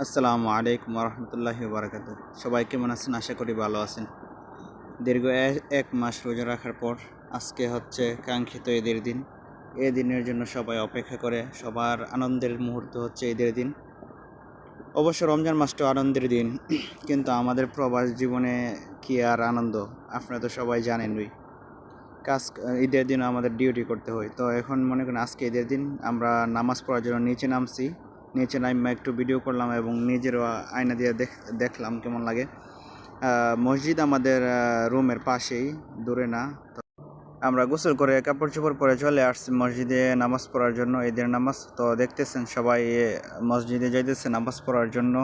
আসসালামু আলাইকুম রহমতুল্লাহি বারাকাতু। সবাই কেমন আছেন? আশা করি ভালো আছেন। দীর্ঘ এক মাস রোজা রাখার পর আজকে হচ্ছে কাঙ্ক্ষিত ঈদের দিন। এই দিনের জন্য সবাই অপেক্ষা করে, সবার আনন্দের মুহূর্ত হচ্ছে ঈদের দিন। অবশ্য রমজান মাসটাও আনন্দের দিন, কিন্তু আমাদের প্রবাস জীবনে কি আর আনন্দ, আপনারা তো সবাই জানেনই। কাজ ঈদের দিন আমাদের ডিউটি করতে হয়। তো এখন মনে করেন আজকে ঈদের দিন আমরা নামাজ পড়ার জন্য নিচে নামছি। নিচে নামে একটু ভিডিও করলাম এবং নিজেরও আয়না দিয়ে দেখলাম কেমন লাগে। মসজিদ আমাদের রুমের পাশেই, দূরে না। তো আমরা গোসল করে কাপড় চোপড় পরে চলে আসছি মসজিদে নামাজ পড়ার জন্য, ঈদের নামাজ। তো দেখতেছেন সবাই মসজিদে যাইতেছে নামাজ পড়ার জন্য।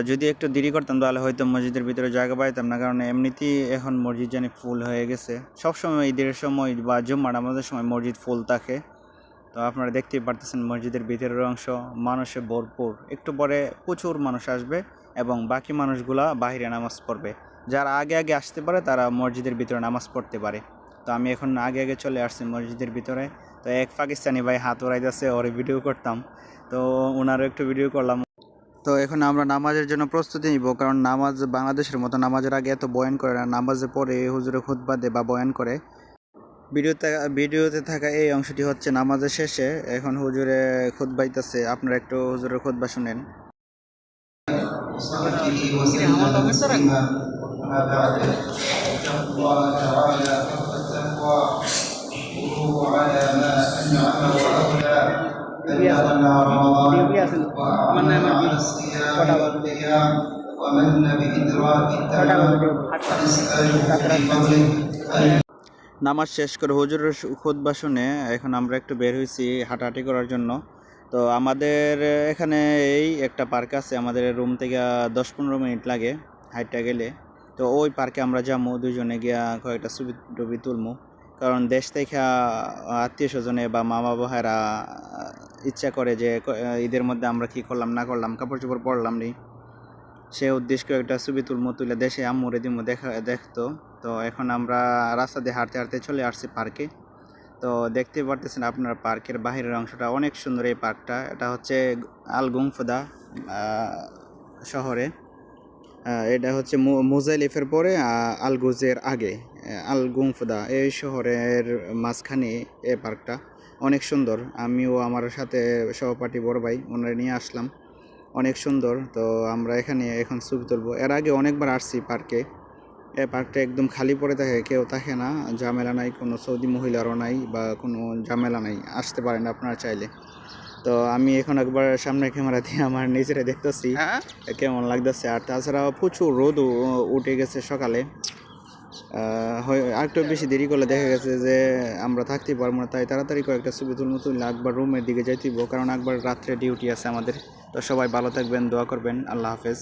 যদি একটু দেরি করতাম তাহলে হয়তো মসজিদের ভিতরে জায়গা পাইতাম না, কারণ এমনিতেই এখন মসজিদ জানি ফুল হয়ে গেছে। সবসময় ঈদের সময় বা জুম্মার নামাজের সময় মসজিদ ফুল থাকে। তো আপনারা দেখতেই পারতেছেন মসজিদের ভিতরের অংশ মানুষে ভরপুর। একটু পরে প্রচুর মানুষ আসবে এবং বাকি মানুষগুলা বাহিরে নামাজ পড়বে। যারা আগে আগে আসতে পারে তারা মসজিদের ভিতরে নামাজ পড়তে পারে। তো আমি এখন আগে আগে চলে আসছি মসজিদের ভিতরে। তো এক পাকিস্তানি ভাই হাত উড়াইতেছে, ওর ভিডিও করতাম। তো ওনারও একটু ভিডিও করলাম। তো এখন আমরা নামাজের জন্য প্রস্তুতি নিব, কারণ নামাজ বাংলাদেশের মতো নামাজের আগে এত বয়ান করে না, নামাজের পরে হুজুরে খুতবা দেয় বা বয়ান করে। ভিডিওতে থাকা এই অংশটি হচ্ছে নামাজের শেষে। এখন হুজুরে খুতবাইতেছে, আপনারা একটু হুজুরের খুতবা শুনেন। নামাজ শেষ করে হুজুরের খুতবা শুনে এখন আমরা একটু বের হয়েছি হাঁটাহাঁটি করার জন্য। তো আমাদের এখানে এই একটা পার্ক আছে, আমাদের রুম থেকে 10-15 মিনিট লাগে হাইটটা গেলে। তো ওই পার্কে আমরা যাবো, দুজনে গিয়া কয়েকটা ছবি টবি তুলবো। কারণ দেশ থেকে আত্মীয় স্বজনে বা মামা বাবারা ইচ্ছা করে যে ঈদের মধ্যে আমরা কি করলাম না করলাম, কাপড় চোপড় পরলাম নি, সে উদ্দেশ্য একটা ছবি তুলে দেশে আম্মুরে দিমু দেখতো। তো এখন আমরা রাস্তা দিয়ে হাঁটতে হাঁটতে চলে আসছি পার্কে। তো দেখতে পারতেছেন আপনারা পার্কের বাহিরের অংশটা অনেক সুন্দর। এই পার্কটা, এটা হচ্ছে আল গুমফুদা শহরে। এটা হচ্ছে মুজাইলিফের পরে আল গুজের আগে আল গুমফুদা এই শহরের মাঝখানে এই পার্কটা অনেক সুন্দর। আমিও আমার সাথে সহপাঠী বড় ভাই ওনারা নিয়ে আসলাম, অনেক সুন্দর। তো আমরা এখানে এখন ছবি তুলবো। এর আগে অনেকবার আসছি পার্কে। এই পার্কটা একদম খালি পড়ে থাকে, কেউ থাকে না, ঝামেলা নাই, কোনো সৌদি মহিলারও নাই বা কোনো ঝামেলা নাই, আসতে পারেন আপনারা চাইলে। তো আমি এখন একবার সামনে ক্যামেরা দিয়ে আমার নিজেরা দেখতেছি কেমন লাগতেছে। আর তাছাড়াও প্রচুর রোদ উঠে গেছে সকালে। আরেকটু বেশি দেরি করলে দেখা গেছে যে আমরা থাকতে পারবো না, তাই তাড়াতাড়ি কয়েকটা ছবি তুললে একবার রুমের দিকে যাইতেইব, কারণ একবার রাত্রে ডিউটি আছে আমাদের। তো সবাই ভালো থাকবেন, দোয়া করবেন। আল্লাহ হাফেজ।